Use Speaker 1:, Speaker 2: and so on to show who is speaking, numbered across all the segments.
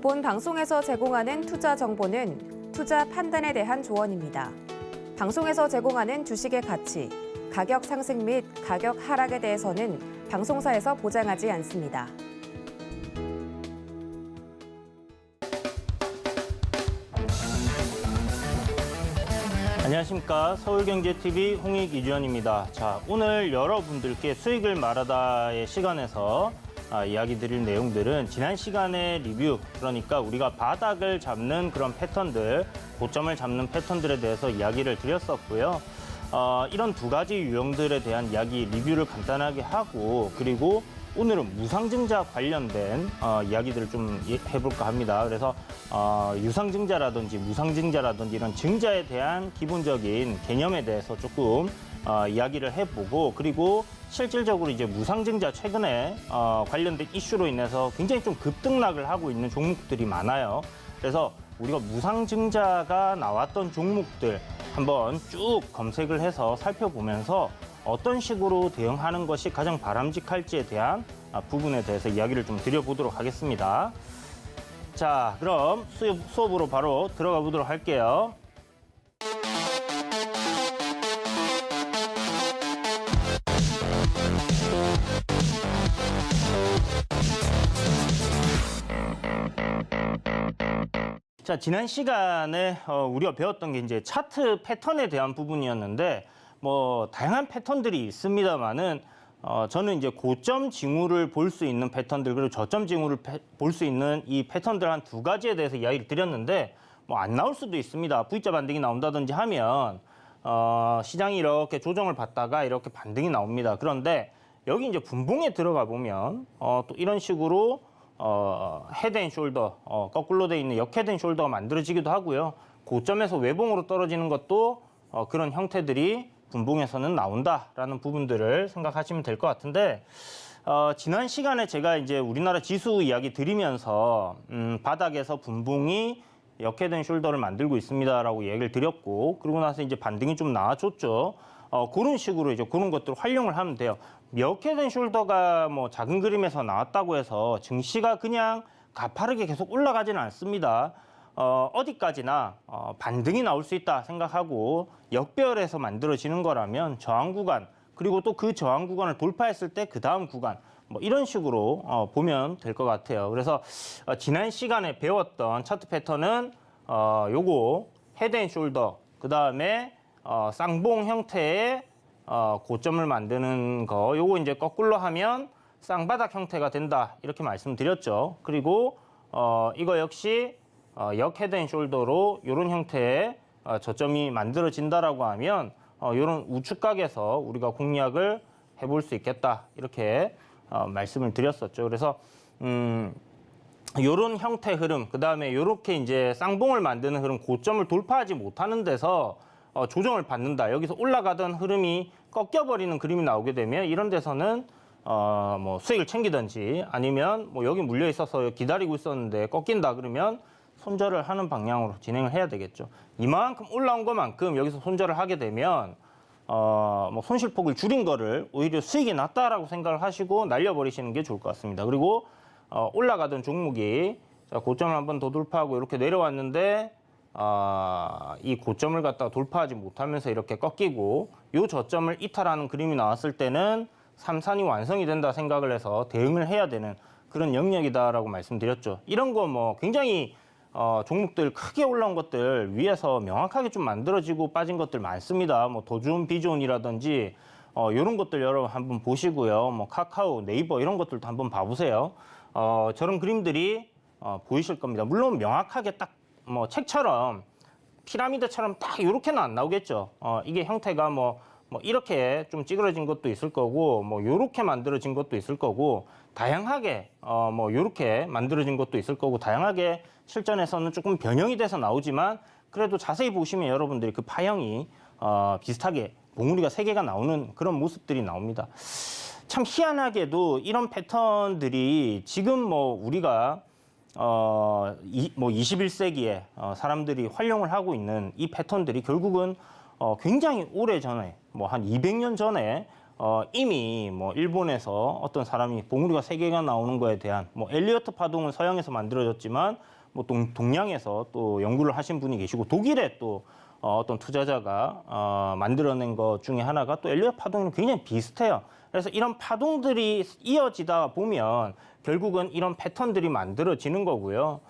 Speaker 1: 본 방송에서 제공하는 투자 정보는 투자 판단에 대한 조언입니다. 방송에서 제공하는 주식의 가치, 가격 상승 및 가격 하락에 대해서는 방송사에서 보장하지 않습니다.
Speaker 2: 안녕하십니까. 서울경제TV 홍익 이주연입니다. 자, 오늘 여러분들께 수익을 말하다의 시간에서 이야기 드릴 내용들은 지난 시간의 리뷰, 그러니까 우리가 바닥을 잡는 그런 패턴들, 고점을 잡는 패턴들에 대해서 이야기를 드렸었고요. 이런 두 가지 유형들에 대한 이야기 리뷰를 간단하게 하고, 그리고 오늘은 무상증자 관련된 이야기들을 좀 해볼까 합니다. 그래서 유상증자라든지 무상증자라든지 이런 증자에 대한 기본적인 개념에 대해서 조금 이야기를 해보고, 그리고 실질적으로 이제 무상증자 최근에 관련된 이슈로 인해서 굉장히 좀 급등락을 하고 있는 종목들이 많아요. 그래서 우리가 무상증자가 나왔던 종목들 한번 쭉 검색을 해서 살펴보면서 어떤 식으로 대응하는 것이 가장 바람직할지에 대한 부분에 대해서 이야기를 좀 드려보도록 하겠습니다. 자, 그럼 수업으로 바로 들어가 보도록 할게요. 자, 지난 시간에 우리가 배웠던 게 이제 차트 패턴에 대한 부분이었는데, 뭐 다양한 패턴들이 있습니다만은 저는 이제 고점 징후를 볼 수 있는 패턴들, 그리고 저점 징후를 볼 수 있는 이 패턴들 한 두 가지에 대해서 이야기를 드렸는데, 뭐 안 나올 수도 있습니다. V자 반등이 나온다든지 하면 시장이 이렇게 조정을 받다가 이렇게 반등이 나옵니다. 그런데 여기 이제 분봉에 들어가 보면 또 이런 식으로 헤드앤숄더, 거꾸로 돼 있는 역헤드앤숄더가 만들어지기도 하고요. 고점에서 외봉으로 떨어지는 것도 그런 형태들이 분봉에서는 나온다라는 부분들을 생각하시면 될 것 같은데, 지난 시간에 제가 이제 우리나라 지수 이야기 드리면서 바닥에서 분봉이 역헤드앤숄더를 만들고 있습니다라고 얘기를 드렸고, 그러고 나서 이제 반등이 좀 나와줬죠. 그런 식으로 이제 그런 것들을 활용을 하면 돼요. 역헤드앤숄더가 뭐 작은 그림에서 나왔다고 해서 증시가 그냥 가파르게 계속 올라가지는 않습니다. 어디까지나 반등이 나올 수 있다 생각하고 역배열에서 만들어지는 거라면 저항 구간, 그리고 또 그 저항 구간을 돌파했을 때 그 다음 구간, 뭐 이런 식으로 보면 될 것 같아요. 그래서 지난 시간에 배웠던 차트 패턴은 요거 헤드앤숄더, 그 다음에 쌍봉 형태의 고점을 만드는 거, 요거 이제 거꾸로 하면 쌍바닥 형태가 된다 이렇게 말씀드렸죠. 그리고 이거 역시 역헤드앤숄더로 이런 형태의 저점이 만들어진다라고 하면 이런 우측각에서 우리가 공략을 해볼 수 있겠다 이렇게 말씀을 드렸었죠. 그래서 이런 형태 흐름, 그 다음에 이렇게 이제 쌍봉을 만드는 흐름, 고점을 돌파하지 못하는 데서 조정을 받는다. 여기서 올라가던 흐름이 꺾여버리는 그림이 나오게 되면 이런 데서는 뭐 수익을 챙기든지, 아니면 뭐 여기 물려 있어서 기다리고 있었는데 꺾인다 그러면 손절을 하는 방향으로 진행을 해야 되겠죠. 이만큼 올라온 것만큼 여기서 손절을 하게 되면 뭐 손실폭을 줄인 거를 오히려 수익이 났다라고 생각을 하시고 날려버리시는 게 좋을 것 같습니다. 그리고 올라가던 종목이 고점을 한번 더 돌파하고 이렇게 내려왔는데 이 고점을 갖다가 돌파하지 못하면서 이렇게 꺾이고 이 저점을 이탈하는 그림이 나왔을 때는 삼산이 완성이 된다 생각을 해서 대응을 해야 되는 그런 영역이다라고 말씀드렸죠. 이런 거 뭐 굉장히 종목들 크게 올라온 것들 위에서 명확하게 좀 만들어지고 빠진 것들 많습니다. 뭐 도준, 비존이라든지 이런 것들 여러분 한번 보시고요. 뭐 카카오, 네이버 이런 것들도 한번 봐보세요. 저런 그림들이 보이실 겁니다. 물론 명확하게 딱 뭐 책처럼 피라미드처럼 딱 이렇게는 안 나오겠죠. 이게 형태가 뭐 이렇게 좀 찌그러진 것도 있을 거고, 뭐 요렇게 만들어진 것도 있을 거고, 다양하게 뭐 요렇게 만들어진 것도 있을 거고, 다양하게 실전에서는 조금 변형이 돼서 나오지만, 그래도 자세히 보시면 여러분들이 그 파형이 비슷하게 봉우리가 3개가 나오는 그런 모습들이 나옵니다. 참 희한하게도 이런 패턴들이 지금 뭐 우리가 뭐 21세기에 사람들이 활용을 하고 있는 이 패턴들이 결국은 굉장히 오래 전에, 뭐 한 200년 전에 이미 뭐 일본에서 어떤 사람이 봉우리가 3개가 나오는 거에 대한 뭐 엘리어트 파동은 서양에서 만들어졌지만 뭐 동양에서 또 연구를 하신 분이 계시고 독일에 또 어떤 투자자가 만들어낸 것 중에 하나가 또 엘리어트 파동은 굉장히 비슷해요. 그래서 이런 파동들이 이어지다 보면 결국은 이런 패턴들이 만들어지는 거고요.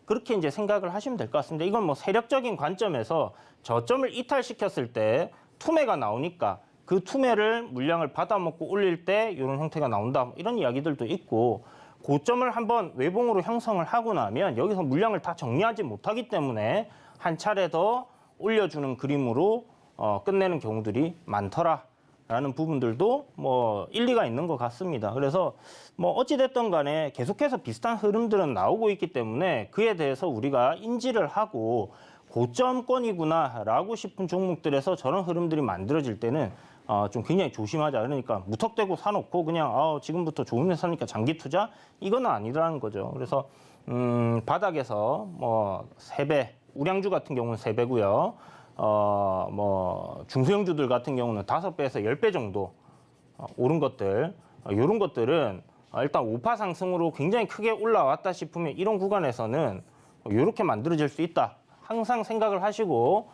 Speaker 2: 그렇게 이제 생각을 하시면 될 것 같습니다. 이건 뭐 세력적인 관점에서 저점을 이탈시켰을 때 투매가 나오니까 그 투매를 물량을 받아먹고 올릴 때 이런 형태가 나온다. 이런 이야기들도 있고 고점을 한번 외봉으로 형성을 하고 나면 여기서 물량을 다 정리하지 못하기 때문에 한 차례 더 올려주는 그림으로 끝내는 경우들이 많더라라는 부분들도 뭐 일리가 있는 것 같습니다. 그래서 뭐 어찌됐든 간에 계속해서 비슷한 흐름들은 나오고 있기 때문에 그에 대해서 우리가 인지를 하고 고점권이구나라고 싶은 종목들에서 저런 흐름들이 만들어질 때는 좀 굉장히 조심하자. 그러니까 무턱대고 사놓고 그냥 지금부터 좋으면 사니까 장기 투자 이건 아니라는 거죠. 그래서 바닥에서 뭐 3배, 우량주 같은 경우는 3배고요. 뭐 중소형주들 같은 경우는 5배에서 10배 정도 오른 것들, 이런 것들은 일단 5파 상승으로 굉장히 크게 올라왔다 싶으면 이런 구간에서는 이렇게 만들어질 수 있다. 항상 생각을 하시고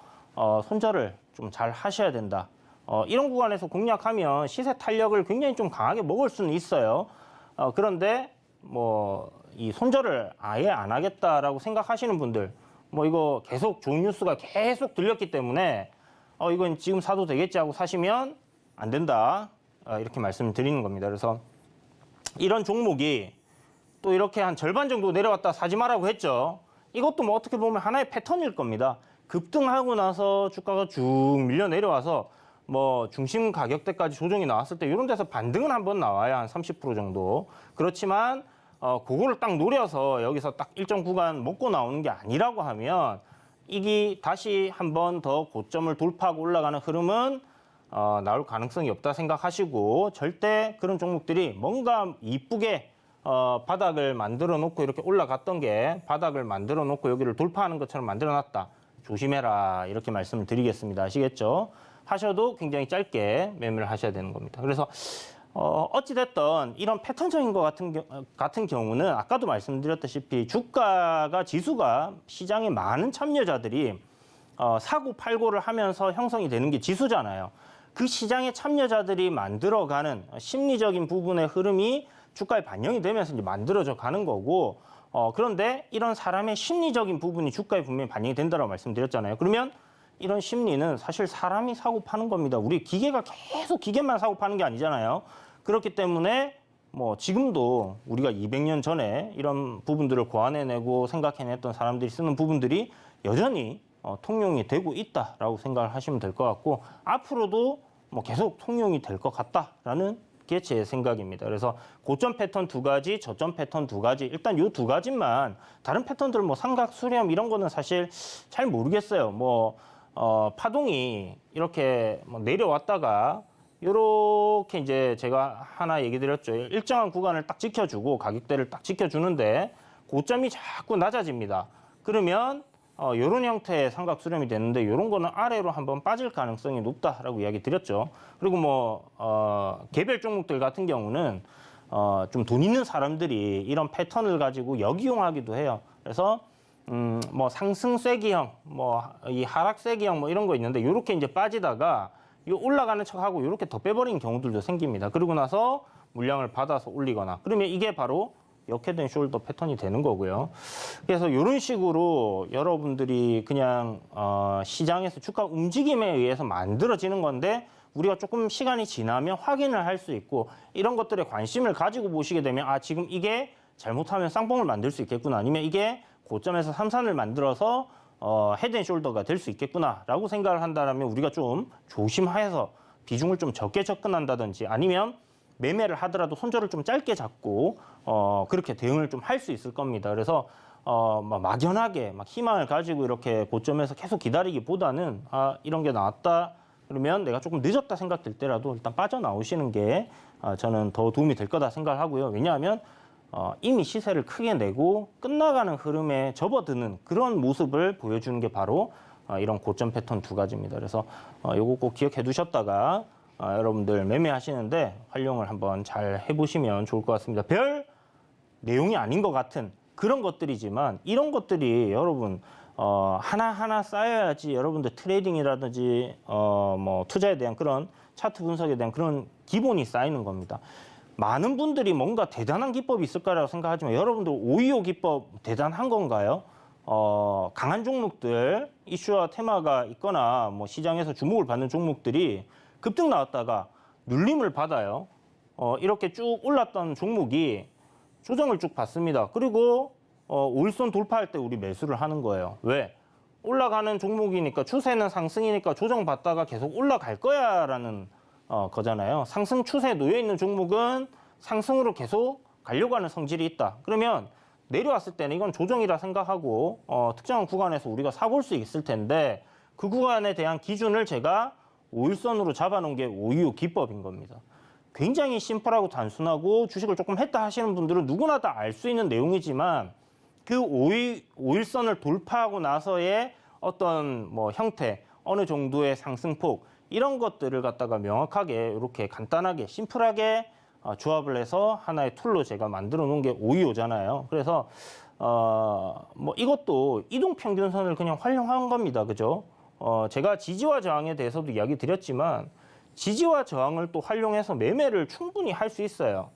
Speaker 2: 손절을 좀 잘 하셔야 된다. 이런 구간에서 공략하면 시세 탄력을 굉장히 좀 강하게 먹을 수는 있어요. 그런데 뭐 이 손절을 아예 안 하겠다라고 생각하시는 분들, 뭐 이거 계속 좋은 뉴스가 계속 들렸기 때문에 이건 지금 사도 되겠지 하고 사시면 안 된다. 이렇게 말씀을 드리는 겁니다. 그래서 이런 종목이 또 이렇게 한 절반 정도 내려왔다 사지 말라고 했죠. 이것도 뭐 어떻게 보면 하나의 패턴일 겁니다. 급등하고 나서 주가가 쭉 밀려 내려와서 뭐 중심 가격대까지 조정이 나왔을 때 이런 데서 반등은 한번 나와야 한 30% 정도. 그렇지만 그거를 딱 노려서 여기서 딱 일정 구간 먹고 나오는 게 아니라고 하면 이게 다시 한번 더 고점을 돌파하고 올라가는 흐름은 나올 가능성이 없다 생각하시고 절대 그런 종목들이 뭔가 이쁘게 바닥을 만들어 놓고 이렇게 올라갔던 게 바닥을 만들어 놓고 여기를 돌파하는 것처럼 만들어 놨다. 조심해라. 이렇게 말씀을 드리겠습니다. 아시겠죠? 하셔도 굉장히 짧게 매매를 하셔야 되는 겁니다. 그래서 어찌됐든 이런 패턴적인 것 같은 경우는 아까도 말씀드렸다시피 주가가 지수가 시장에 많은 참여자들이 사고 팔고를 하면서 형성이 되는 게 지수잖아요. 그 시장의 참여자들이 만들어가는 심리적인 부분의 흐름이 주가에 반영이 되면서 이제 만들어져 가는 거고 그런데 이런 사람의 심리적인 부분이 주가에 분명히 반영이 된다고 말씀드렸잖아요. 그러면 이런 심리는 사실 사람이 사고 파는 겁니다. 우리 기계가 계속 기계만 사고 파는 게 아니잖아요. 그렇기 때문에 뭐 지금도 우리가 200년 전에 이런 부분들을 고안해내고 생각해냈던 사람들이 쓰는 부분들이 여전히 통용이 되고 있다라고 생각을 하시면 될 것 같고 앞으로도 뭐 계속 통용이 될 것 같다라는 게 제 생각입니다. 그래서 고점 패턴 2가지, 저점 패턴 2가지 일단 이 2가지만 다른 패턴들 뭐 삼각, 수렴 이런 거는 사실 잘 모르겠어요. 뭐 파동이 이렇게 뭐 내려왔다가 이렇게 이제 제가 하나 얘기 드렸죠. 일정한 구간을 딱 지켜주고 가격대를 딱 지켜주는데 고점이 자꾸 낮아집니다. 그러면 이런 형태의 삼각 수렴이 되는데 이런 거는 아래로 한번 빠질 가능성이 높다라고 이야기 드렸죠. 그리고 뭐 개별 종목들 같은 경우는 좀 돈 있는 사람들이 이런 패턴을 가지고 역이용하기도 해요. 그래서 뭐 상승 쐐기형, 뭐 이 하락 쐐기형 뭐 이런 거 있는데 이렇게 이제 빠지다가 이 올라가는 척하고 이렇게 더 빼버리는 경우들도 생깁니다. 그러고 나서 물량을 받아서 올리거나 그러면 이게 바로 역헤드 앤 숄더 패턴이 되는 거고요. 그래서 이런 식으로 여러분들이 그냥 시장에서 주가 움직임에 의해서 만들어지는 건데 우리가 조금 시간이 지나면 확인을 할 수 있고 이런 것들에 관심을 가지고 보시게 되면 지금 이게 잘못하면 쌍봉을 만들 수 있겠구나 아니면 이게 고점에서 삼산을 만들어서 헤드 앤 숄더가 될 수 있겠구나라고 생각을 한다면 우리가 좀 조심해서 비중을 좀 적게 접근한다든지 아니면 매매를 하더라도 손절을 좀 짧게 잡고 그렇게 대응을 좀 할 수 있을 겁니다. 그래서 막 막연하게 막 희망을 가지고 이렇게 고점에서 계속 기다리기보다는 이런 게 나왔다 그러면 내가 조금 늦었다 생각될 때라도 일단 빠져나오시는 게 저는 더 도움이 될 거다 생각을 하고요. 왜냐하면 이미 시세를 크게 내고 끝나가는 흐름에 접어드는 그런 모습을 보여주는 게 바로 이런 고점 패턴 두 가지입니다. 그래서 요거 꼭 기억해 두셨다가 여러분들 매매하시는데 활용을 한번 잘 해보시면 좋을 것 같습니다. 별 내용이 아닌 것 같은 그런 것들이지만 이런 것들이 여러분 하나하나 쌓여야지 여러분들 트레이딩이라든지 뭐 투자에 대한 그런 차트 분석에 대한 그런 기본이 쌓이는 겁니다. 많은 분들이 뭔가 대단한 기법이 있을까라고 생각하지만 여러분들 525 기법 대단한 건가요? 강한 종목들, 이슈와 테마가 있거나 뭐 시장에서 주목을 받는 종목들이 급등 나왔다가 눌림을 받아요. 이렇게 쭉 올랐던 종목이 조정을 쭉 받습니다. 그리고 5일선 돌파할 때 우리 매수를 하는 거예요. 왜? 올라가는 종목이니까 추세는 상승이니까 조정받다가 계속 올라갈 거야라는 거잖아요. 상승 추세에 놓여 있는 종목은 상승으로 계속 가려고 하는 성질이 있다. 그러면 내려왔을 때는 이건 조정이라 생각하고 특정한 구간에서 우리가 사볼 수 있을 텐데 그 구간에 대한 기준을 제가 5일선으로 잡아놓은 게 525 기법인 겁니다. 굉장히 심플하고 단순하고 주식을 조금 했다 하시는 분들은 누구나 다 알 수 있는 내용이지만 그 5일선을 돌파하고 나서의 어떤 뭐 형태, 어느 정도의 상승폭 이런 것들을 갖다가 명확하게 이렇게 간단하게 심플하게 조합을 해서 하나의 툴로 제가 만들어 놓은 게 525잖아요. 그래서 뭐 이것도 이동평균선을 그냥 활용한 겁니다. 그죠? 제가 지지와 저항에 대해서도 이야기 드렸지만 지지와 저항을 또 활용해서 매매를 충분히 할 수 있어요.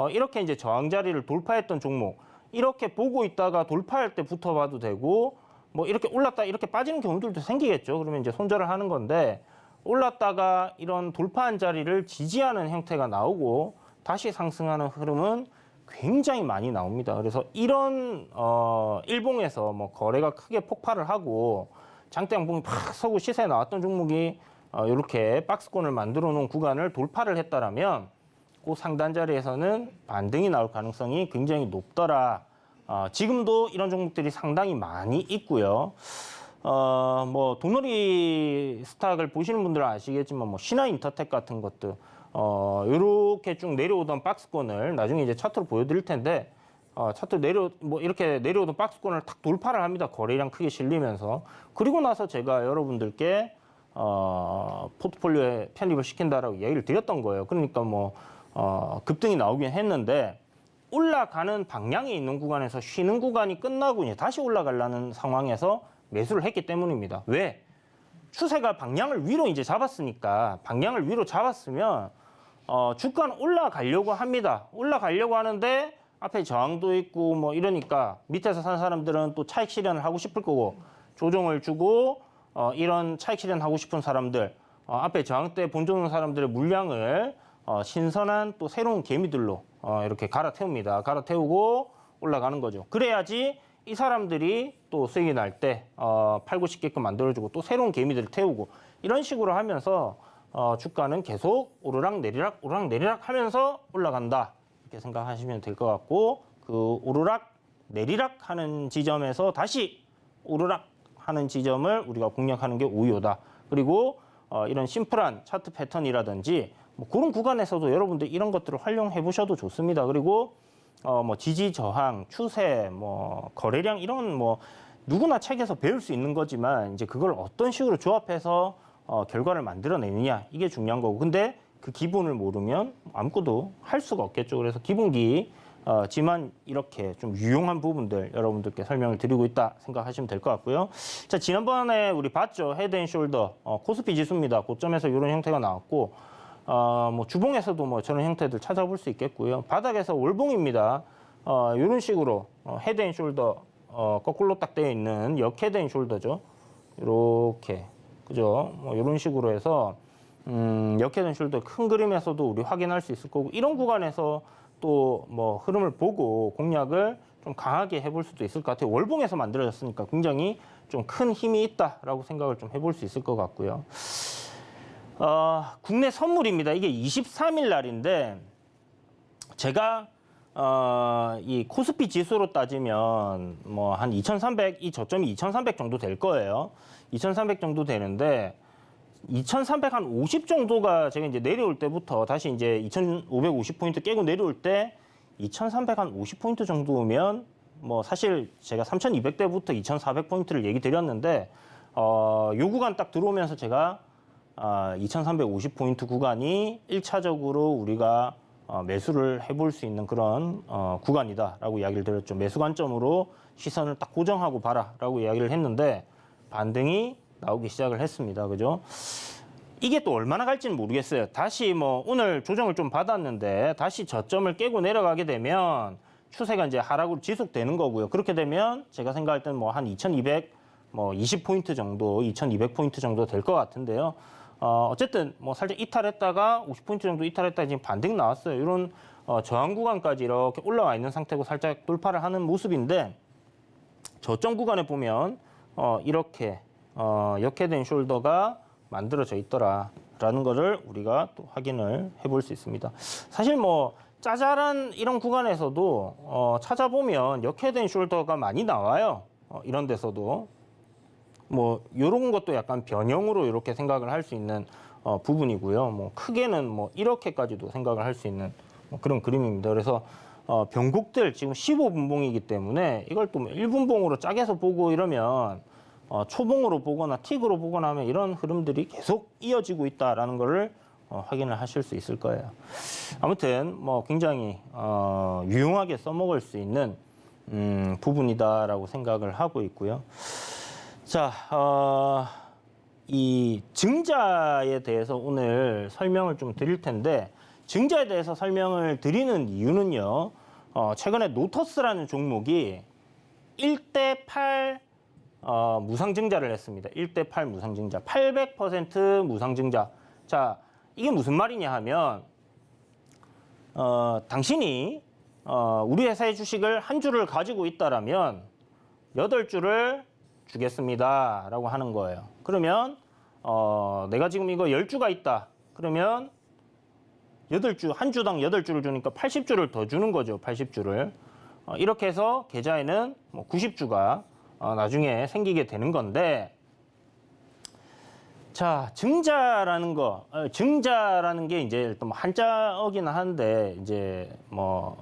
Speaker 2: 이렇게 이제 저항 자리를 돌파했던 종목 이렇게 보고 있다가 돌파할 때 붙어봐도 되고 뭐 이렇게 올랐다 이렇게 빠지는 경우들도 생기겠죠. 그러면 이제 손절을 하는 건데 올랐다가 이런 돌파한 자리를 지지하는 형태가 나오고 다시 상승하는 흐름은 굉장히 많이 나옵니다. 그래서 이런 일봉에서 뭐 거래가 크게 폭발을 하고 장대 양봉이 팍 서고 시세에 나왔던 종목이 이렇게 박스권을 만들어 놓은 구간을 돌파를 했다라면 그 상단 자리에서는 반등이 나올 가능성이 굉장히 높더라. 지금도 이런 종목들이 상당히 많이 있고요. 뭐 돈놀이 스탁을 보시는 분들은 아시겠지만 뭐 신화인터텍 같은 것들 이렇게 쭉 내려오던 박스권을 나중에 이제 차트로 보여드릴 텐데 차트 이렇게 내려오던 박스권을 탁 돌파를 합니다. 거래량 크게 실리면서. 그리고 나서 제가 여러분들께 포트폴리오에 편입을 시킨다라고 얘기를 드렸던 거예요. 그러니까 뭐 급등이 나오긴 했는데 올라가는 방향에 있는 구간에서 쉬는 구간이 끝나고 이제 다시 올라가려는 상황에서 매수를 했기 때문입니다. 왜? 추세가 방향을 위로 이제 잡았으니까 방향을 위로 잡았으면 주가는 올라가려고 합니다. 올라가려고 하는데 앞에 저항도 있고 뭐 이러니까 밑에서 산 사람들은 또 차익 실현을 하고 싶을 거고 조정을 주고 이런 차익 실현하고 싶은 사람들 앞에 저항 때 본전 사람들의 물량을 신선한 또 새로운 개미들로 이렇게 갈아태웁니다. 갈아태우고 올라가는 거죠. 그래야지 이 사람들이 또 수익이 날 때 팔고 싶게끔 만들어주고 또 새로운 개미들을 태우고 이런 식으로 하면서 주가는 계속 오르락 내리락 오르락 내리락 하면서 올라간다. 이렇게 생각하시면 될 것 같고 그 오르락 내리락 하는 지점에서 다시 오르락 하는 지점을 우리가 공략하는 게 525다. 그리고 이런 심플한 차트 패턴이라든지 뭐 그런 구간에서도 여러분들 이런 것들을 활용해 보셔도 좋습니다. 그리고 뭐 지지 저항, 추세, 뭐 거래량 이런 뭐 누구나 책에서 배울 수 있는 거지만 이제 그걸 어떤 식으로 조합해서 결과를 만들어내느냐 이게 중요한 거고. 근데 그 기본을 모르면 아무것도 할 수가 없겠죠. 그래서 기본기 지만 이렇게 좀 유용한 부분들 여러분들께 설명을 드리고 있다 생각하시면 될 것 같고요. 자, 지난번에 우리 봤죠. 헤드앤숄더 코스피 지수입니다. 고점에서 이런 형태가 나왔고 뭐 주봉에서도 뭐 저런 형태들 찾아볼 수 있겠고요. 바닥에서 월봉입니다. 이런 식으로 헤드앤숄더 거꾸로 딱 되어 있는 역 헤드앤숄더죠. 이렇게 그죠? 뭐 이런 식으로 해서 역 헤드앤숄더 큰 그림에서도 우리 확인할 수 있을 거고 이런 구간에서 또 뭐 흐름을 보고 공략을 좀 강하게 해볼 수도 있을 것 같아요. 월봉에서 만들어졌으니까 굉장히 좀 큰 힘이 있다라고 생각을 좀 해볼 수 있을 것 같고요. 국내 선물입니다. 이게 23일 날인데 제가 이 코스피 지수로 따지면 뭐 한 2,300, 이 저점이 2,300 정도 될 거예요. 2,300 정도 되는데 2,300 한 50 정도가 제가 이제 내려올 때부터 다시 이제 2,550포인트 깨고 내려올 때 2,300 한 50포인트 정도면 뭐 사실 제가 3,200대부터 2,400포인트를 얘기 드렸는데 요 구간 딱 들어오면서 제가 2350포인트 구간이 1차적으로 우리가 매수를 해볼 수 있는 그런 구간이다라고 이야기를 드렸죠. 매수 관점으로 시선을 딱 고정하고 봐라라고 이야기를 했는데 반등이 나오기 시작을 했습니다. 그죠? 이게 또 얼마나 갈지는 모르겠어요. 다시 뭐 오늘 조정을 좀 받았는데 다시 저점을 깨고 내려가게 되면 추세가 이제 하락으로 지속되는 거고요. 그렇게 되면 제가 생각할 때는 뭐 한 20포인트 정도, 2200포인트 정도 될 것 같은데요. 어쨌든 뭐 살짝 이탈했다가 50포인트 정도 이탈했다가 지금 반등 나왔어요. 이런 저항 구간까지 이렇게 올라와 있는 상태고 살짝 돌파를 하는 모습인데 저점 구간에 보면 이렇게 역회된 숄더가 만들어져 있더라라는 거를 우리가 또 확인을 해볼 수 있습니다. 사실 뭐 짜잘한 이런 구간에서도 찾아보면 역회된 숄더가 많이 나와요. 이런 데서도 뭐 이런 것도 약간 변형으로 이렇게 생각을 할 수 있는 부분이고요. 뭐 크게는 뭐 이렇게까지도 생각을 할 수 있는 그런 그림입니다. 그래서 변곡들 지금 15분봉이기 때문에 이걸 또 1분봉으로 짜게서 보고 이러면 초봉으로 보거나 틱으로 보거나 하면 이런 흐름들이 계속 이어지고 있다라는 거를 확인을 하실 수 있을 거예요. 아무튼 뭐 굉장히 유용하게 써먹을 수 있는 부분이다라고 생각을 하고 있고요. 자, 이 증자에 대해서 오늘 설명을 좀 드릴 텐데 증자에 대해서 설명을 드리는 이유는요. 최근에 노터스라는 종목이 1대8 무상증자를 했습니다. 1대8 무상증자, 800% 무상증자. 자, 이게 무슨 말이냐 하면 당신이 우리 회사의 주식을 한 주를 가지고 있다라면 8주를 주겠습니다 라고 하는 거예요. 그러면 내가 지금 이거 10주가 있다. 그러면 8주, 한 주당 8주를 주니까 80주를 더 주는 거죠. 80주를. 이렇게 해서 계좌에는 뭐 90주가 나중에 생기게 되는 건데 자, 증자라는 게 이제 일단 뭐 한자어긴 한데 이제 뭐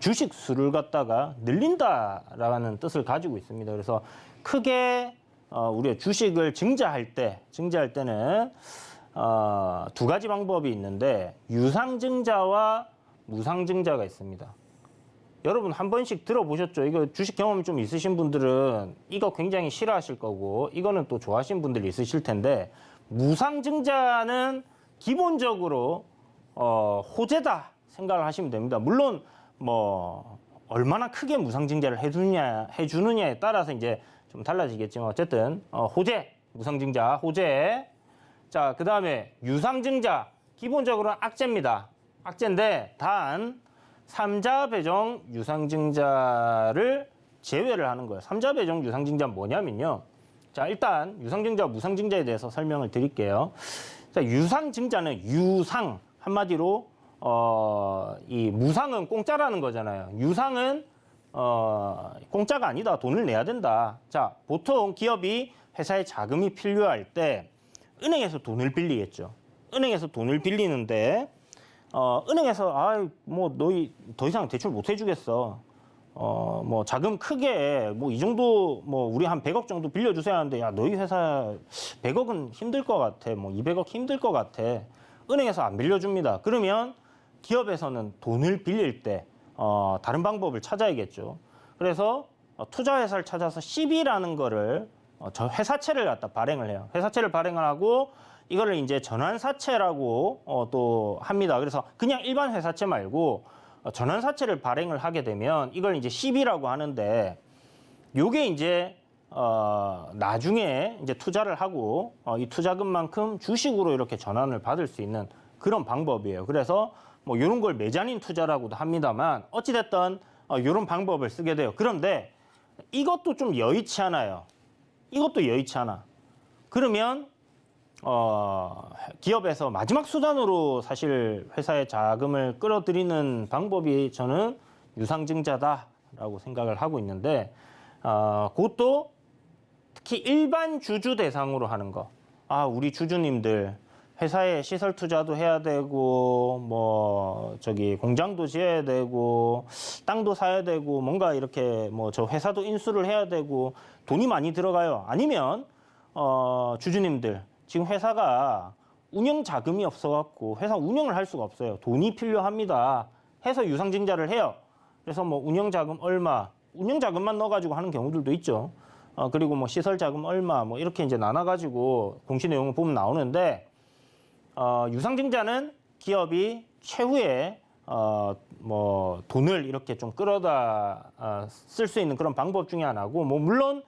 Speaker 2: 주식 수를 갖다가 늘린다라는 뜻을 가지고 있습니다. 그래서 크게 우리가 주식을 증자할 때는 두 가지 방법이 있는데 유상증자와 무상증자가 있습니다. 여러분 한 번씩 들어보셨죠? 이거 주식 경험이 좀 있으신 분들은 이거 굉장히 싫어하실 거고 이거는 또 좋아하시는 분들이 있으실 텐데 무상증자는 기본적으로 호재다 생각을 하시면 됩니다. 물론 뭐 얼마나 크게 무상증자를 해주느냐에 따라서 이제 좀 달라지겠지만 어쨌든 호재, 무상증자, 호재. 자, 그 다음에 유상증자, 기본적으로는 악재입니다. 악재인데 단 3자 배정 유상증자를 제외를 하는 거예요. 3자 배정 유상증자는 뭐냐면요. 자, 일단 유상증자, 무상증자에 대해서 설명을 드릴게요. 자, 유상증자는 유상, 한마디로 이 무상은 공짜라는 거잖아요. 유상은 공짜가 아니다. 돈을 내야 된다. 자, 보통 기업이 회사에 자금이 필요할 때 은행에서 돈을 빌리겠죠. 은행에서 돈을 빌리는데 은행에서 뭐 너희 더 이상 대출 못 해주겠어. 뭐 자금 크게 뭐 이 정도 뭐 우리 한 100억 정도 빌려주세요 하는데 야 너희 회사 100억은 힘들 것 같아. 뭐 200억 힘들 것 같아. 은행에서 안 빌려줍니다. 그러면 기업에서는 돈을 빌릴 때 다른 방법을 찾아야겠죠. 그래서 투자회사를 찾아서 CB라는 거를 저 회사채를 갖다 발행을 해요. 회사채를 발행을 하고 이거를 이제 전환사채라고 또 합니다. 그래서 그냥 일반 회사채 말고 전환사채를 발행을 하게 되면 이걸 이제 CB라고 하는데 요게 이제 나중에 이제 투자를 하고 이 투자금만큼 주식으로 이렇게 전환을 받을 수 있는 그런 방법이에요. 그래서 뭐 이런 걸 메자닌 투자라고도 합니다만 어찌됐든 이런 방법을 쓰게 돼요. 그런데 이것도 좀 여의치 않아요. 이것도 여의치 않아. 그러면 기업에서 마지막 수단으로 사실 회사의 자금을 끌어들이는 방법이 저는 유상증자다라고 생각을 하고 있는데 그것도 특히 일반 주주 대상으로 하는 거. 우리 주주님들 회사에 시설 투자도 해야 되고 뭐 저기 공장도 지어야 되고 땅도 사야 되고 뭔가 이렇게 뭐 저 회사도 인수를 해야 되고 돈이 많이 들어가요. 아니면 주주님들 지금 회사가 운영 자금이 없어갖고 회사 운영을 할 수가 없어요. 돈이 필요합니다. 해서 유상증자를 해요. 그래서 뭐 운영 자금 얼마, 운영 자금만 넣어가지고 하는 경우들도 있죠. 그리고 뭐 시설 자금 얼마, 뭐 이렇게 이제 나눠가지고 공시 내용을 보면 나오는데 유상증자는 기업이 최후에 뭐 돈을 이렇게 좀 끌어다 쓸 수 있는 그런 방법 중에 하나고, 뭐 물론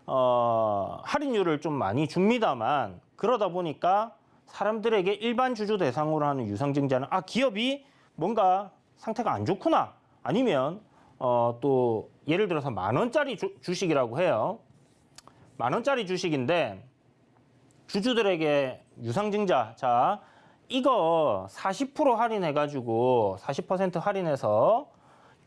Speaker 2: 할인율을 좀 많이 줍니다만, 그러다 보니까 사람들에게 일반 주주 대상으로 하는 유상증자는 기업이 뭔가 상태가 안 좋구나, 아니면 또 예를 들어서 10,000원짜리 주식이라고 해요. 10,000원짜리 주식인데 주주들에게 유상증자, 자 이거 40% 할인해가지고 40% 할인해서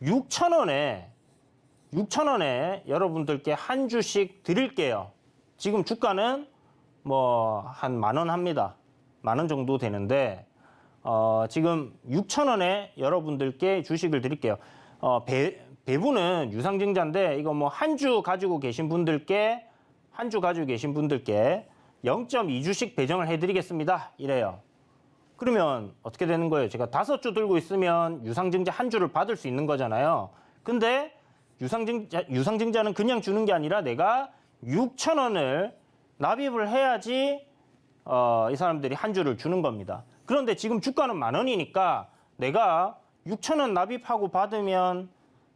Speaker 2: 6,000원에 여러분들께 한 주씩 드릴게요. 지금 주가는 뭐 한 10,000원 합니다. 10,000원 정도 되는데 지금 6,000원에 여러분들께 주식을 드릴게요. 배분은 유상증자인데 이거 뭐 한 주 가지고 계신 분들께 0.2주씩 배정을 해드리겠습니다. 이래요. 그러면 어떻게 되는 거예요? 제가 5주 들고 있으면 유상증자 한 주를 받을 수 있는 거잖아요. 근데 유상증자는 그냥 주는 게 아니라 내가 6,000원을 납입을 해야지 이 사람들이 한 주를 주는 겁니다. 그런데 지금 주가는 10,000원이니까 내가 6,000원 납입하고 받으면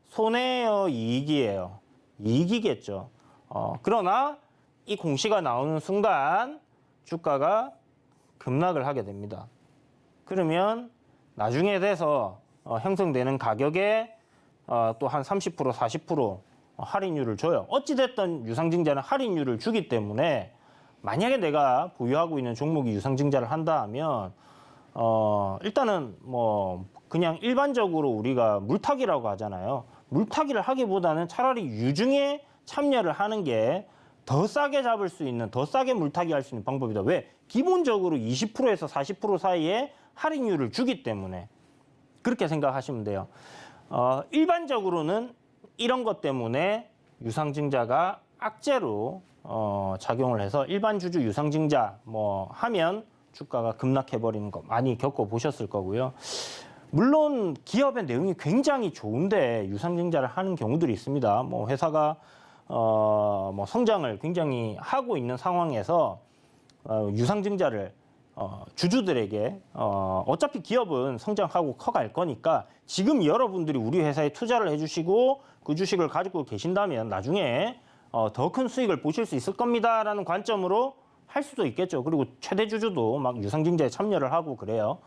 Speaker 2: 손해요, 이익이에요? 이익이겠죠. 그러나 이 공시가 나오는 순간 주가가 급락을 하게 됩니다. 그러면 나중에 돼서 형성되는 가격에 또 한 30%, 40% 할인율을 줘요. 어찌됐든 유상증자는 할인율을 주기 때문에 만약에 내가 보유하고 있는 종목이 유상증자를 한다 하면 일단은 뭐 그냥 일반적으로 우리가 물타기라고 하잖아요. 물타기를 하기보다는 차라리 유증에 참여를 하는 게 더 싸게 잡을 수 있는, 더 싸게 물타기 할 수 있는 방법이다. 왜? 기본적으로 20%에서 40% 사이에 할인율을 주기 때문에 그렇게 생각하시면 돼요. 일반적으로는 이런 것 때문에 유상증자가 악재로 작용을 해서 일반 주주 유상증자 뭐 하면 주가가 급락해버리는 거 많이 겪어보셨을 거고요. 물론 기업의 내용이 굉장히 좋은데 유상증자를 하는 경우들이 있습니다. 뭐 회사가 뭐 성장을 굉장히 하고 있는 상황에서 유상증자를 주주들에게 어차피 기업은 성장하고 커갈 거니까 지금 여러분들이 우리 회사에 투자를 해주시고 그 주식을 가지고 계신다면 나중에 더 큰 수익을 보실 수 있을 겁니다라는 관점으로 할 수도 있겠죠. 그리고 최대 주주도 막 유상증자에 참여를 하고 그래요.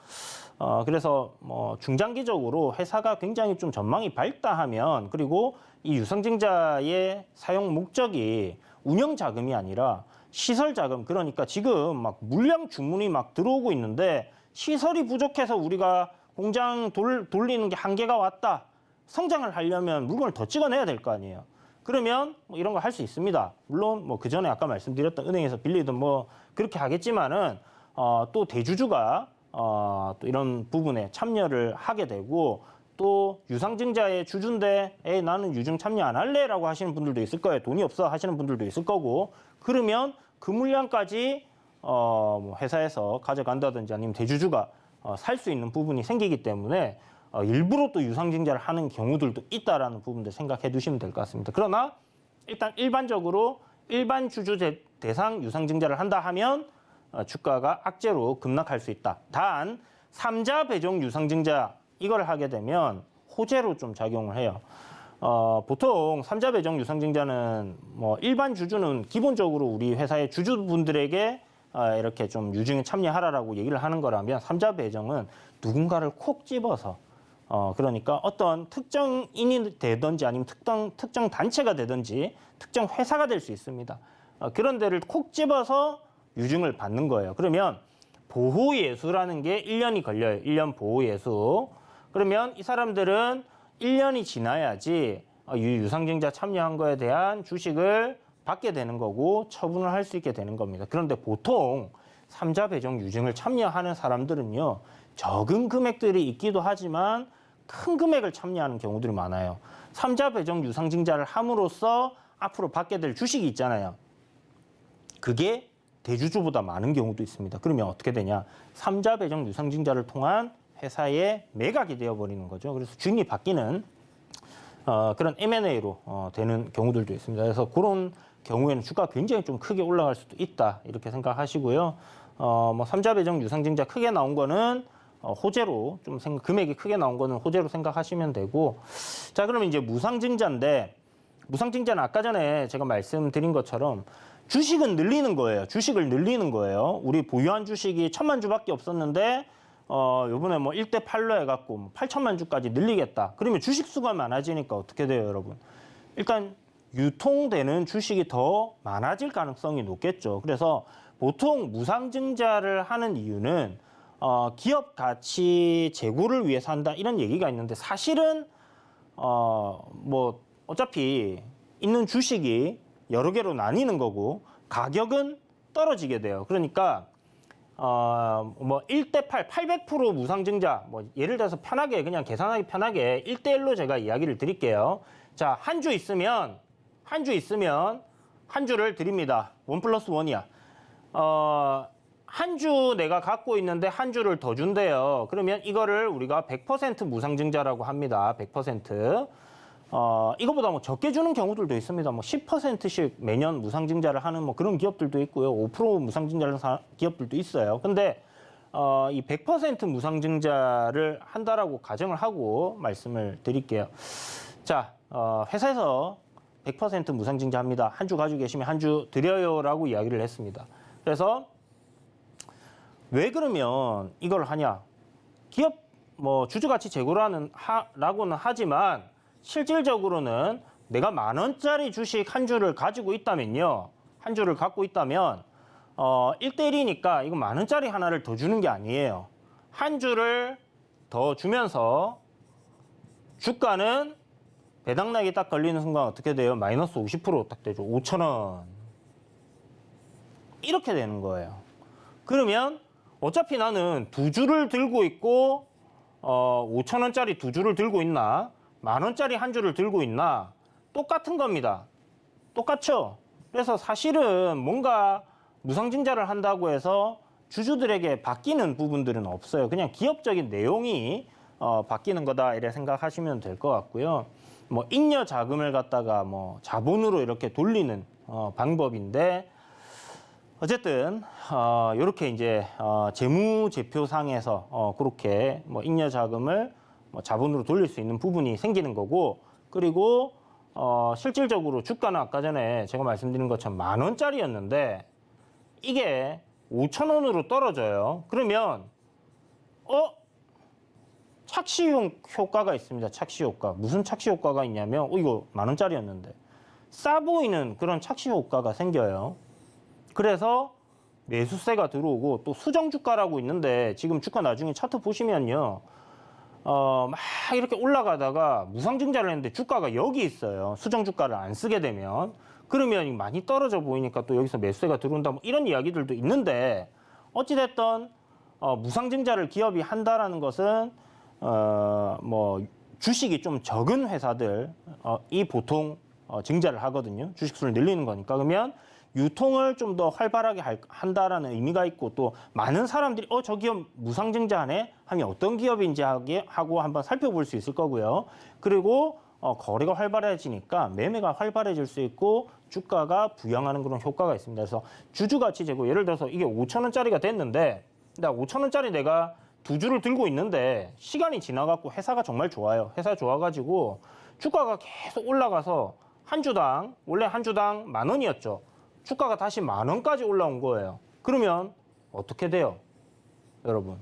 Speaker 2: 그래서 뭐 중장기적으로 회사가 굉장히 좀 전망이 밝다 하면, 그리고 이 유상증자의 사용 목적이 운영 자금이 아니라 시설 자금, 그러니까 지금 막 물량 주문이 막 들어오고 있는데 시설이 부족해서 우리가 공장 돌리는 게 한계가 왔다. 성장을 하려면 물건을 더 찍어내야 될 거 아니에요. 그러면 뭐 이런 거 할 수 있습니다. 물론 뭐 그 전에 아까 말씀드렸던 은행에서 빌리든 뭐 그렇게 하겠지만은 또 대주주가 또 이런 부분에 참여를 하게 되고, 또 유상증자의 주주인데 나는 유증 참여 안 할래라고 하시는 분들도 있을 거예요. 돈이 없어 하시는 분들도 있을 거고, 그러면 그 물량까지 뭐 회사에서 가져간다든지 아니면 대주주가 살 수 있는 부분이 생기기 때문에 일부러 또 유상증자를 하는 경우들도 있다라는 부분들 생각해 두시면 될 것 같습니다. 그러나 일단 일반적으로 일반 주주 대상 유상증자를 한다 하면 주가가 악재로 급락할 수 있다. 단 3자 배정 유상증자 이걸 하게 되면 호재로 좀 작용을 해요. 보통 3자 배정 유상증자는 뭐 일반 주주는 기본적으로 우리 회사의 주주분들에게 이렇게 좀 유증에 참여하라라고 얘기를 하는 거라면, 3자 배정은 누군가를 콕 집어서 그러니까 어떤 특정인이 되든지 아니면 특정 단체가 되든지 특정 회사가 될 수 있습니다. 그런 데를 콕 집어서 유증을 받는 거예요. 그러면 보호예수라는 게 1년이 걸려요. 1년 보호예수. 그러면 이 사람들은 1년이 지나야지 유상증자 참여한 거에 대한 주식을 받게 되는 거고 처분을 할 수 있게 되는 겁니다. 그런데 보통 3자 배정 유증을 참여하는 사람들은요, 적은 금액들이 있기도 하지만 큰 금액을 참여하는 경우들이 많아요. 3자 배정 유상증자를 함으로써 앞으로 받게 될 주식이 있잖아요. 그게 대주주보다 많은 경우도 있습니다. 그러면 어떻게 되냐? 삼자 배정 유상증자를 통한 회사의 매각이 되어버리는 거죠. 그래서 주인이 바뀌는 그런 M&A로 되는 경우들도 있습니다. 그래서 그런 경우에는 주가가 굉장히 좀 크게 올라갈 수도 있다 이렇게 생각하시고요. 뭐 삼자 배정 유상증자 크게 나온 거는 호재로 좀 금액이 크게 나온 거는 호재로 생각하시면 되고, 자 그러면 이제 무상증자인데, 무상증자는 아까 전에 제가 말씀드린 것처럼 주식은 늘리는 거예요. 주식을 늘리는 거예요. 우리 보유한 주식이 1,000만 주밖에 없었는데 요번에 뭐 1대8로 해갖고 뭐 8천만 주까지 늘리겠다. 그러면 주식 수가 많아지니까 어떻게 돼요, 여러분? 일단 유통되는 주식이 더 많아질 가능성이 높겠죠. 그래서 보통 무상증자를 하는 이유는 기업 가치 제고를 위해서 한다 이런 얘기가 있는데, 사실은 뭐 어차피 있는 주식이 여러 개로 나뉘는 거고 가격은 떨어지게 돼요. 그러니까 뭐 1대8, 800% 무상증자, 뭐 예를 들어서 편하게 그냥 계산하기 편하게 1대1로 제가 이야기를 드릴게요. 자, 한 주 있으면 한 주를 드립니다. 1+1이야. 한 주 내가 갖고 있는데 한 주를 더 준대요. 그러면 이거를 우리가 100% 무상증자라고 합니다. 100%. 이거보다 뭐 적게 주는 경우들도 있습니다. 뭐 10%씩 매년 무상증자를 하는 뭐 그런 기업들도 있고요. 5% 무상증자를 하는 기업들도 있어요. 근데 이 100% 무상증자를 한다라고 가정을 하고 말씀을 드릴게요. 자, 회사에서 100% 무상증자합니다. 한 주 가지고 계시면 한 주 드려요라고 이야기를 했습니다. 그래서 왜 그러면 이걸 하냐? 기업 뭐 주주가치 제고라고는 하지만 실질적으로는 내가 10,000원짜리 주식 한 주를 가지고 있다면요. 한 주를 갖고 있다면 1대1이니까 이거 10,000원짜리 하나를 더 주는 게 아니에요. 한 주를 더 주면서 주가는 배당락이 딱 걸리는 순간 어떻게 돼요? 마이너스 50% 되죠. 5,000원. 이렇게 되는 거예요. 그러면 어차피 나는 두 주를 들고 있고 5,000원짜리 두 주를 들고 있나? 10,000원짜리 한 주를 들고 있나? 똑같은 겁니다. 똑같죠? 그래서 사실은 뭔가 무상증자를 한다고 해서 주주들에게 바뀌는 부분들은 없어요. 그냥 기업적인 내용이 바뀌는 거다 이렇게 생각하시면 될 것 같고요. 뭐 잉여 자금을 갖다가 뭐 자본으로 이렇게 돌리는 방법인데, 어쨌든 이렇게 이제 재무제표상에서 그렇게 뭐 잉여 자금을 뭐 자본으로 돌릴 수 있는 부분이 생기는 거고, 그리고 실질적으로 주가는 아까 전에 제가 말씀드린 것처럼 10,000원짜리였는데 이게 5,000원으로 떨어져요. 그러면 착시 효과가 있습니다. 착시 효과. 무슨 착시 효과가 있냐면 이거 10,000원짜리였는데 싸 보이는 그런 착시 효과가 생겨요. 그래서 매수세가 들어오고, 또 수정주가라고 있는데 지금 주가 나중에 차트 보시면요. 막 이렇게 올라가다가 무상증자를 했는데 주가가 여기 있어요. 수정주가를 안 쓰게 되면. 그러면 많이 떨어져 보이니까 또 여기서 매수세가 들어온다 뭐 이런 이야기들도 있는데, 어찌됐든 무상증자를 기업이 한다라는 것은 뭐 주식이 좀 적은 회사들 이 보통 증자를 하거든요. 주식수를 늘리는 거니까. 그러면 유통을 좀 더 활발하게 한다라는 의미가 있고, 또 많은 사람들이 저 기업 무상증자하네 하면 어떤 기업인지 하고 한번 살펴볼 수 있을 거고요. 그리고 거래가 활발해지니까 매매가 활발해질 수 있고 주가가 부양하는 그런 효과가 있습니다. 그래서 주주가치 제고, 예를 들어서 이게 5,000원짜리가 됐는데 나 5,000원짜리 내가 두 주를 들고 있는데 시간이 지나갖고 회사가 정말 좋아요. 회사 좋아가지고 주가가 계속 올라가서 원래 한 주당 10,000원이었죠. 주가가 다시 10,000원까지 올라온 거예요. 그러면 어떻게 돼요? 여러분,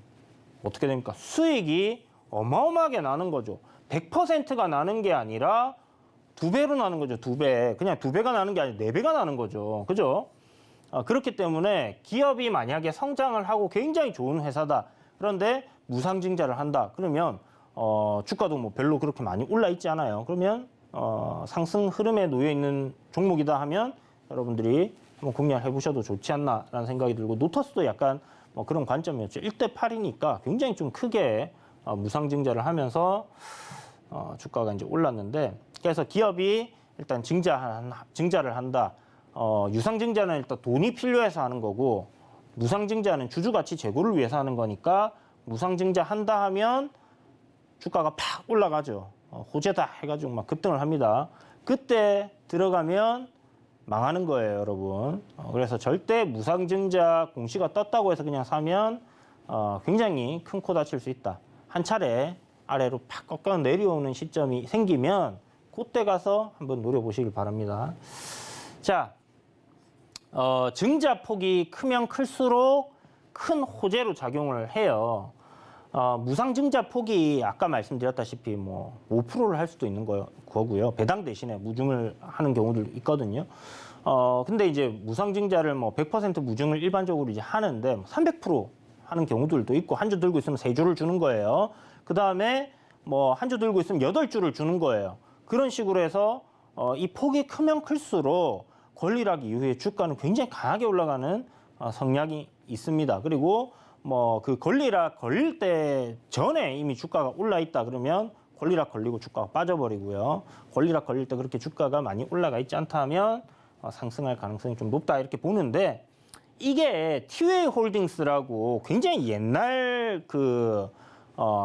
Speaker 2: 어떻게 됩니까? 수익이 어마어마하게 나는 거죠. 100%가 나는 게 아니라 2배로 나는 거죠. 2배. 그냥 2배가 나는 게 아니라 4배가 나는 거죠. 그죠? 그렇기 때문에 기업이 만약에 성장을 하고 굉장히 좋은 회사다. 그런데 무상증자를 한다. 그러면 주가도 뭐 별로 그렇게 많이 올라 있지 않아요. 그러면 상승 흐름에 놓여 있는 종목이다 하면 여러분들이 한번 공략해 보셔도 좋지 않나라는 생각이 들고, 노터스도 약간 뭐 그런 관점이었죠. 1대8이니까 굉장히 좀 크게 무상증자를 하면서 주가가 이제 올랐는데, 그래서 기업이 일단 증자를 한다. 유상증자는 일단 돈이 필요해서 하는 거고 무상증자는 주주가치 제고를 위해서 하는 거니까 무상증자 한다 하면 주가가 팍 올라가죠. 호재다 해가지고 막 급등을 합니다. 그때 들어가면 망하는 거예요, 여러분. 그래서 절대 무상증자 공시가 떴다고 해서 그냥 사면 굉장히 큰 코 다칠 수 있다. 한 차례 아래로 팍 꺾여 내려오는 시점이 생기면 그때 가서 한번 노려보시길 바랍니다. 자, 증자 폭이 크면 클수록 큰 호재로 작용을 해요. 무상증자 폭이 아까 말씀드렸다시피 뭐 5%를 할 수도 있는 거고요. 배당 대신에 무증을 하는 경우도 있거든요. 근데 이제 무상증자를 뭐 100% 무증을 일반적으로 이제 하는데 300% 하는 경우들도 있고 한 주 들고 있으면 3주를 주는 거예요. 그 다음에 뭐 한 주 들고 있으면 8주를 주는 거예요. 그런 식으로 해서 이 폭이 크면 클수록 권리락 이후에 주가는 굉장히 강하게 올라가는 성향이 있습니다. 그리고 뭐 그 권리락 걸릴 때 전에 이미 주가가 올라 있다 그러면 권리락 걸리고 주가가 빠져버리고요. 권리락 걸릴 때 그렇게 주가가 많이 올라가 있지 않다 하면 상승할 가능성이 좀 높다 이렇게 보는데 이게 티웨이 홀딩스라고 굉장히 옛날 그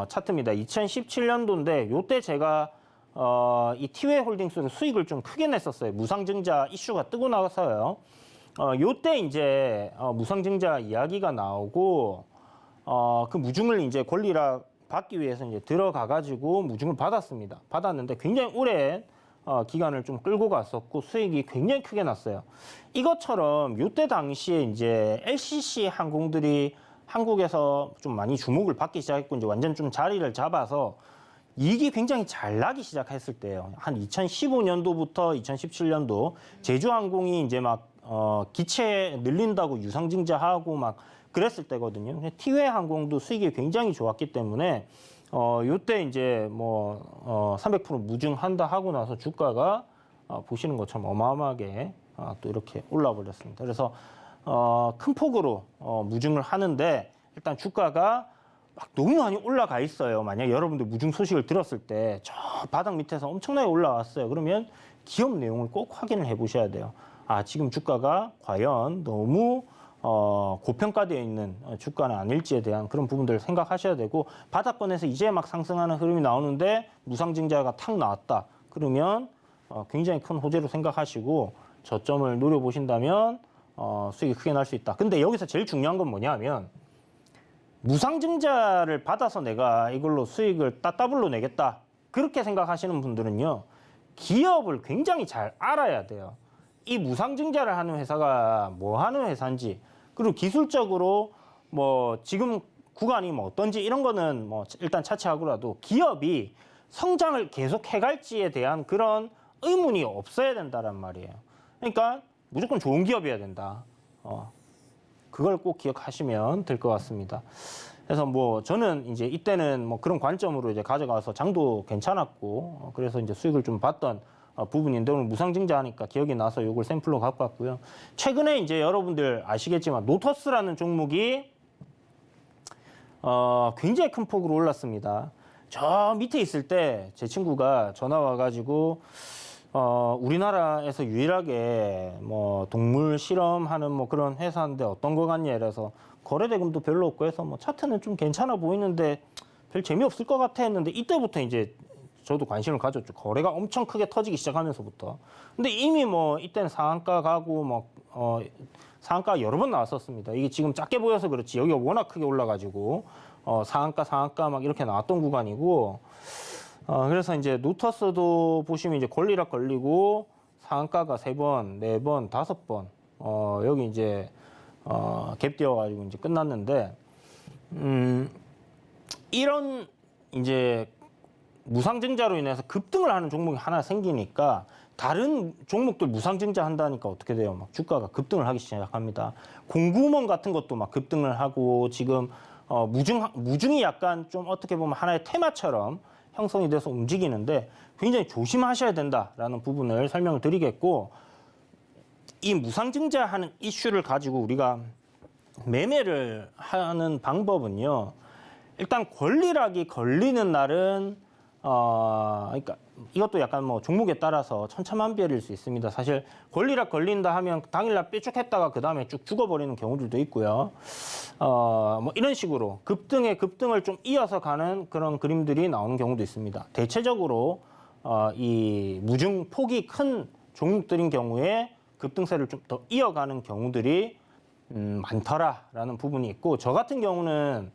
Speaker 2: 차트입니다. 2017년도인데 요때 제가 이 티웨이 홀딩스로 수익을 좀 크게 냈었어요. 무상증자 이슈가 뜨고 나서요. 요때 이제 무상증자 이야기가 나오고 그 무증을 이제 권리락 받기 위해서 이제 들어가가지고 무증을 받았습니다. 받았는데 굉장히 오랜 기간을 좀 끌고 갔었고 수익이 굉장히 크게 났어요. 이것처럼 요때 당시에 이제 LCC 항공들이 한국에서 좀 많이 주목을 받기 시작했고 이제 완전 좀 자리를 잡아서 이익이 굉장히 잘 나기 시작했을 때예요. 한 2015년도부터 2017년도 제주항공이 이제 막 기체 늘린다고 유상증자하고 막 그랬을 때거든요. 티웨이 항공도 수익이 굉장히 좋았기 때문에 요때 이제 뭐 300% 무증한다 하고 나서 주가가 보시는 것처럼 어마어마하게 또 이렇게 올라 버렸습니다. 그래서 큰 폭으로 무증을 하는데 일단 주가가 막 너무 많이 올라가 있어요. 만약 여러분들 무증 소식을 들었을 때 저 바닥 밑에서 엄청나게 올라왔어요. 그러면 기업 내용을 꼭 확인을 해 보셔야 돼요. 지금 주가가 과연 너무 고평가되어 있는 주가는 아닐지에 대한 그런 부분들을 생각하셔야 되고 바닥권에서 이제 막 상승하는 흐름이 나오는데 무상증자가 탁 나왔다. 그러면 굉장히 큰 호재로 생각하시고 저점을 노려보신다면 수익이 크게 날 수 있다. 근데 여기서 제일 중요한 건 뭐냐면 무상증자를 받아서 내가 이걸로 수익을 따따블로 내겠다. 그렇게 생각하시는 분들은요. 기업을 굉장히 잘 알아야 돼요. 이 무상증자를 하는 회사가 뭐 하는 회사인지 그리고 기술적으로 뭐 지금 구간이 뭐 어떤지 이런 거는 뭐 일단 차치하고라도 기업이 성장을 계속 해갈지에 대한 그런 의문이 없어야 된다란 말이에요. 그러니까 무조건 좋은 기업이어야 된다. 그걸 꼭 기억하시면 될 것 같습니다. 그래서 뭐 저는 이제 이때는 뭐 그런 관점으로 이제 가져가서 장도 괜찮았고 그래서 이제 수익을 좀 봤던 부분인데 오늘 무상증자하니까 기억이 나서 이걸 샘플로 갖고 왔고요. 최근에 이제 여러분들 아시겠지만 노터스라는 종목이 굉장히 큰 폭으로 올랐습니다. 저 밑에 있을 때 제 친구가 전화 와가지고 우리나라에서 유일하게 뭐 동물 실험하는 뭐 그런 회사인데 어떤 거 같냐 이래서 거래대금도 별로 없고 해서 뭐 차트는 좀 괜찮아 보이는데 별 재미없을 것 같아 했는데 이때부터 이제 저도 관심을 가졌죠. 거래가 엄청 크게 터지기 시작하면서부터. 근데 이미 뭐 이때는 상한가 가고 뭐 상한가 여러 번 나왔었습니다. 이게 지금 작게 보여서 그렇지 여기가 워낙 크게 올라가지고 상한가 막 이렇게 나왔던 구간이고 그래서 이제 노터스도 보시면 이제 권리락 걸리고 상한가가 3번, 4번, 5번 여기 이제 갭 띄워가지고 이제 끝났는데 이런 이제 무상증자로 인해서 급등을 하는 종목이 하나 생기니까 다른 종목들 무상증자 한다니까 어떻게 돼요? 막 주가가 급등을 하기 시작합니다. 공구먼 같은 것도 막 급등을 하고 지금 무증이 약간 좀 어떻게 보면 하나의 테마처럼 형성이 돼서 움직이는데 굉장히 조심하셔야 된다라는 부분을 설명을 드리겠고 이 무상증자하는 이슈를 가지고 우리가 매매를 하는 방법은요. 일단 권리락이 걸리는 날은 그러니까 이것도 약간 뭐 종목에 따라서 천차만별일 수 있습니다. 사실 권리락 걸린다 하면 당일날 삐쭉했다가 그 다음에 쭉 죽어버리는 경우들도 있고요. 뭐 이런 식으로 급등에 급등을 좀 이어서 가는 그런 그림들이 나오는 경우도 있습니다. 대체적으로 이 무중 폭이 큰 종목들인 경우에 급등세를 좀 더 이어가는 경우들이 많더라라는 부분이 있고, 저 같은 경우는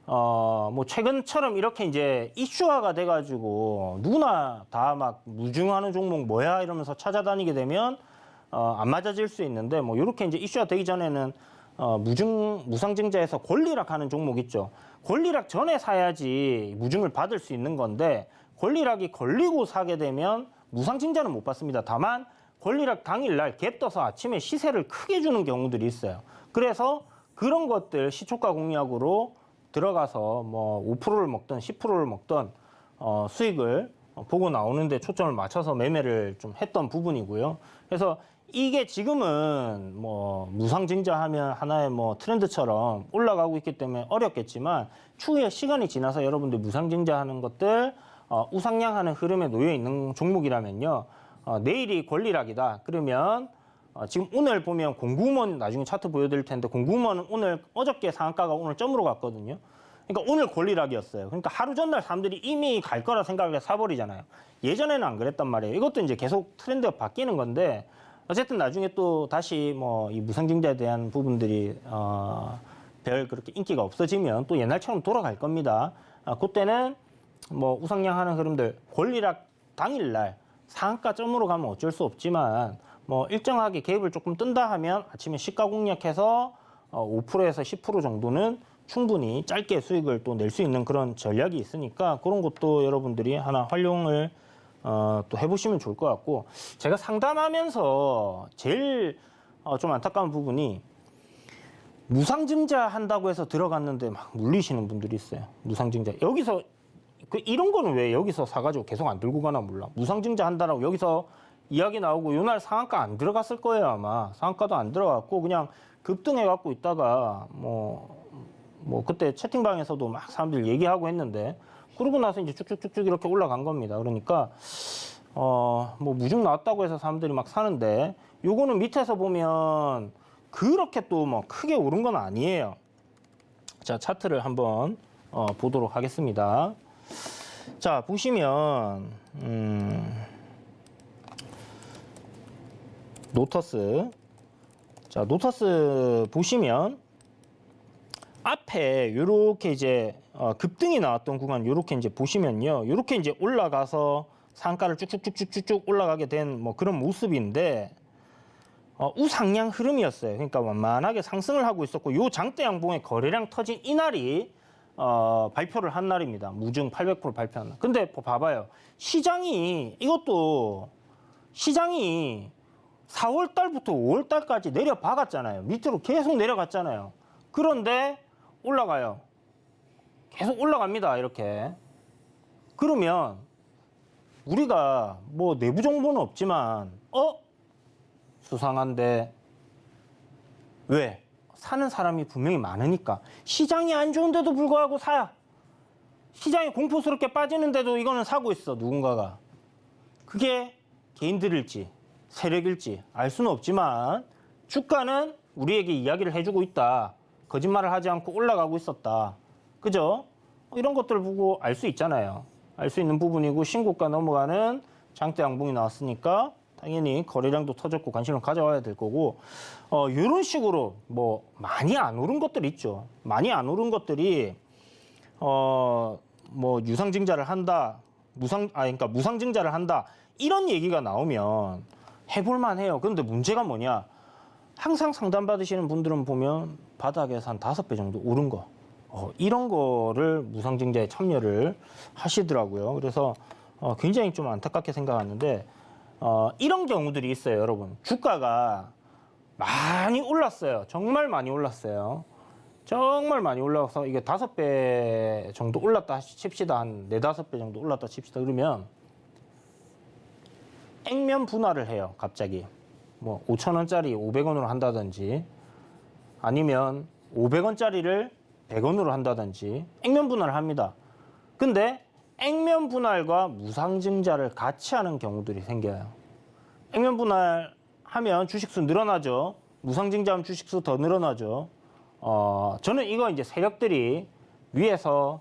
Speaker 2: 뭐 최근처럼 이렇게 이제 이슈화가 돼가지고 누구나 다 막 무중하는 종목 뭐야 이러면서 찾아다니게 되면 안 맞아질 수 있는데, 뭐 이렇게 이제 이슈화 되기 전에는 무상증자에서 권리락 하는 종목 있죠. 권리락 전에 사야지 무중을 받을 수 있는 건데, 권리락이 걸리고 사게 되면 무상증자는 못 받습니다. 다만 권리락 당일날 갭 떠서 아침에 시세를 크게 주는 경우들이 있어요. 그래서 그런 것들 시초가 공략으로 들어가서 뭐 5%를 먹든 10%를 먹든 수익을 보고 나오는데 초점을 맞춰서 매매를 좀 했던 부분이고요. 그래서 이게 지금은 뭐 무상증자하면 하나의 뭐 트렌드처럼 올라가고 있기 때문에 어렵겠지만, 추후에 시간이 지나서 여러분들 무상증자하는 것들 우상향하는 흐름에 놓여 있는 종목이라면요, 내일이 권리락이다 그러면 지금 오늘 보면 공구먼 나중에 차트 보여드릴 텐데, 공구먼은 오늘 어저께 상한가가 오늘 점으로 갔거든요. 그러니까 오늘 권리락이었어요. 그러니까 하루 전날 사람들이 이미 갈 거라 생각을 사버리잖아요. 예전에는 안 그랬단 말이에요. 이것도 이제 계속 트렌드가 바뀌는 건데, 어쨌든 나중에 또 다시 뭐 이 무상증자에 대한 부분들이 별 그렇게 인기가 없어지면 또 옛날처럼 돌아갈 겁니다. 그때는 뭐 우상향하는 흐름들, 권리락 당일날 상한가 점으로 가면 어쩔 수 없지만, 뭐 일정하게 갭을 조금 뜬다 하면 아침에 시가 공략해서 5%에서 10% 정도는 충분히 짧게 수익을 또 낼 수 있는 그런 전략이 있으니까, 그런 것도 여러분들이 하나 활용을 또 해보시면 좋을 것 같고, 제가 상담하면서 제일 좀 안타까운 부분이, 무상증자 한다고 해서 들어갔는데 막 물리시는 분들이 있어요. 무상증자 여기서 이런 거는 왜 여기서 사가지고 계속 안 들고 가나 몰라. 무상증자 한다라고 여기서 이야기 나오고 요날 상한가 안 들어갔을 거예요. 아마 상한가도 안 들어갔고 그냥 급등해 갖고 있다가 뭐 그때 채팅방에서도 막 사람들 얘기하고 했는데, 그러고 나서 이제 쭉쭉쭉쭉 이렇게 올라간 겁니다. 그러니까 뭐 무중 나왔다고 해서 사람들이 막 사는데, 요거는 밑에서 보면 그렇게 또 뭐 크게 오른 건 아니에요. 자, 차트를 한번 보도록 하겠습니다. 자, 보시면 노터스. 자, 노터스 보시면 앞에 요렇게 이제 급등이 나왔던 구간 요렇게 이제 보시면요, 요렇게 이제 올라가서 상가를 쭉쭉쭉쭉쭉 올라가게 된 뭐 그런 모습인데, 우상향 흐름이었어요. 그러니까 완만하게 상승을 하고 있었고, 요 장대 양봉의 거래량 터진 이날이 발표를 한 날입니다. 무중 800% 발표한 날. 근데 봐봐요. 이것도 시장이 4월 달부터 5월 달까지 내려박았잖아요. 밑으로 계속 내려갔잖아요. 그런데 올라가요. 계속 올라갑니다. 이렇게. 그러면 우리가 뭐 내부 정보는 없지만 수상한데, 왜? 사는 사람이 분명히 많으니까. 시장이 안 좋은데도 불구하고 사야. 시장이 공포스럽게 빠지는데도 이거는 사고 있어, 누군가가. 그게 개인들일지 세력일지 알 수는 없지만, 주가는 우리에게 이야기를 해주고 있다. 거짓말을 하지 않고 올라가고 있었다. 그죠? 이런 것들을 보고 알 수 있잖아요. 알 수 있는 부분이고, 신고가 넘어가는 장대 양봉이 나왔으니까 당연히 거래량도 터졌고 관심을 가져와야 될 거고, 이런 식으로 뭐 많이 안 오른 것들이 있죠. 많이 안 오른 것들이 뭐 유상증자를 한다, 그러니까 무상증자를 한다, 이런 얘기가 나오면 해볼만 해요. 그런데 문제가 뭐냐? 항상 상담 받으시는 분들은 보면 바닥에서 한 5배 정도 오른 거, 이런 거를 무상증자에 참여를 하시더라고요. 그래서 굉장히 좀 안타깝게 생각하는데, 이런 경우들이 있어요, 여러분. 주가가 많이 올랐어요. 정말 많이 올랐어요. 정말 많이 올라서 이게 5배 정도 올랐다 칩시다. 한 4, 5배 정도 올랐다 칩시다. 그러면 액면 분할을 해요, 갑자기. 뭐 5,000원짜리 500원으로 한다든지, 아니면 500원짜리를 100원으로 한다든지 액면 분할을 합니다. 근데 액면 분할과 무상증자를 같이 하는 경우들이 생겨요. 액면 분할하면 주식수 늘어나죠. 무상증자하면 주식수 더 늘어나죠. 저는 이거 이제 세력들이 위에서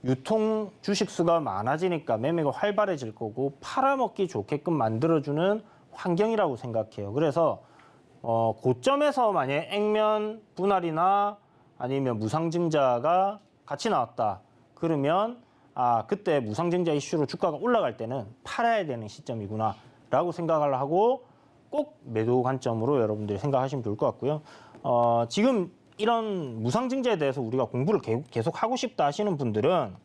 Speaker 2: 유통 주식수가 많아지니까 매매가 활발해질 거고 팔아먹기 좋게끔 만들어주는 환경이라고 생각해요. 그래서 고점에서 만약에 액면 분할이나 아니면 무상증자가 같이 나왔다. 그러면 그때 무상증자 이슈로 주가가 올라갈 때는 팔아야 되는 시점이구나 라고 생각을 하고 꼭 매도 관점으로 여러분들이 생각하시면 좋을 것 같고요. 지금 이런 무상증자에 대해서 우리가 공부를 계속 하고 싶다 하시는 분들은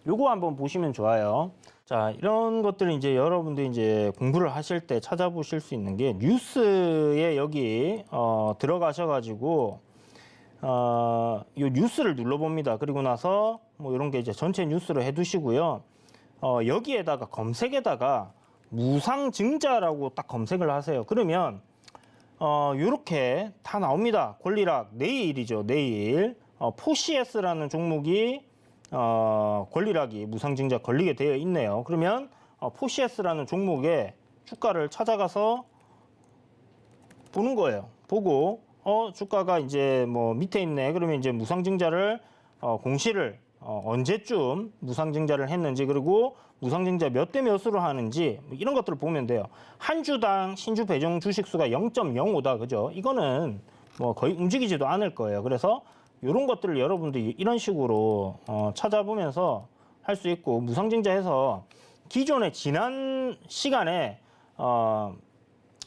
Speaker 2: 요거 한번 보시면 좋아요. 자, 이런 것들을 이제 여러분들이 이제 공부를 하실 때 찾아보실 수 있는 게 뉴스에 여기 들어가셔가지고 요 뉴스를 눌러봅니다. 그리고 나서 뭐 이런 게 이제 전체 뉴스로 해두시고요. 여기에다가 검색에다가 무상증자라고 딱 검색을 하세요. 그러면 요렇게 다 나옵니다. 권리락 내일이죠. 내일 포시에스라는 종목이 권리락이 무상증자 걸리게 되어 있네요. 그러면 포시에스라는 종목의 주가를 찾아가서 보는 거예요. 보고 주가가 이제 뭐 밑에 있네. 그러면 이제 무상증자를 공시를 언제쯤 무상증자를 했는지, 그리고 무상증자 몇 대 몇으로 하는지 이런 것들을 보면 돼요. 한 주당 신주 배정 주식수가 0.05다. 그죠? 이거는 뭐 거의 움직이지도 않을 거예요. 그래서 이런 것들을 여러분들이 이런 식으로 찾아보면서 할 수 있고, 무상증자해서 기존에 지난 시간에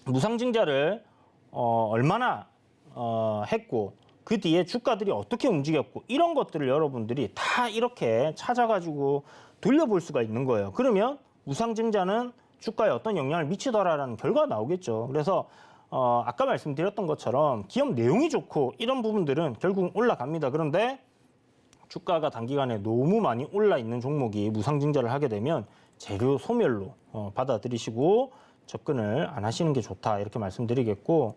Speaker 2: 무상증자를 얼마나 했고 그 뒤에 주가들이 어떻게 움직였고 이런 것들을 여러분들이 다 이렇게 찾아가지고 돌려볼 수가 있는 거예요. 그러면 무상증자는 주가에 어떤 영향을 미치더라라는 결과가 나오겠죠. 그래서 아까 말씀드렸던 것처럼 기업 내용이 좋고 이런 부분들은 결국 올라갑니다. 그런데 주가가 단기간에 너무 많이 올라 있는 종목이 무상증자를 하게 되면 재료 소멸로 받아들이시고 접근을 안 하시는 게 좋다, 이렇게 말씀드리겠고,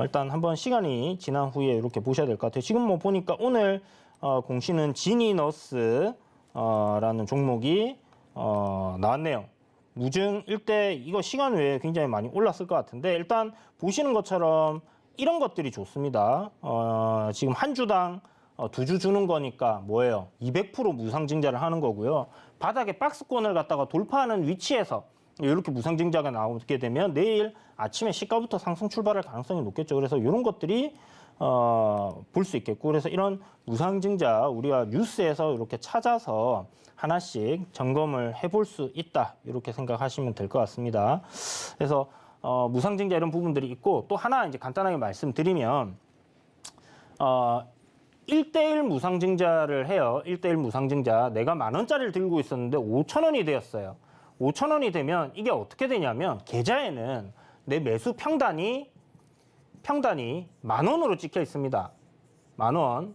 Speaker 2: 일단 한번 시간이 지난 후에 이렇게 보셔야 될 것 같아요. 지금 뭐 보니까 오늘 공시는 지니너스 라는 종목이 나왔네요. 무증 1대 이거 시간 외에 굉장히 많이 올랐을 것 같은데, 일단 보시는 것처럼 이런 것들이 좋습니다. 지금 한 주당 2주 주는 거니까 뭐예요? 200% 무상증자를 하는 거고요. 바닥에 박스권을 갖다가 돌파하는 위치에서 이렇게 무상증자가 나오게 되면 내일 아침에 시가부터 상승 출발할 가능성이 높겠죠. 그래서 이런 것들이 볼 수 있겠고, 그래서 이런 무상증자 우리가 뉴스에서 이렇게 찾아서 하나씩 점검을 해볼 수 있다, 이렇게 생각하시면 될 것 같습니다. 그래서 무상증자 이런 부분들이 있고, 또 하나 이제 간단하게 말씀드리면 1대1 무상증자를 해요. 1대1 무상증자. 내가 10,000원짜리를 들고 있었는데 5,000원이 되었어요. 5,000원이 되면 이게 어떻게 되냐면 계좌에는 내 매수 평단이 10,000원으로 찍혀 있습니다. 10,000원.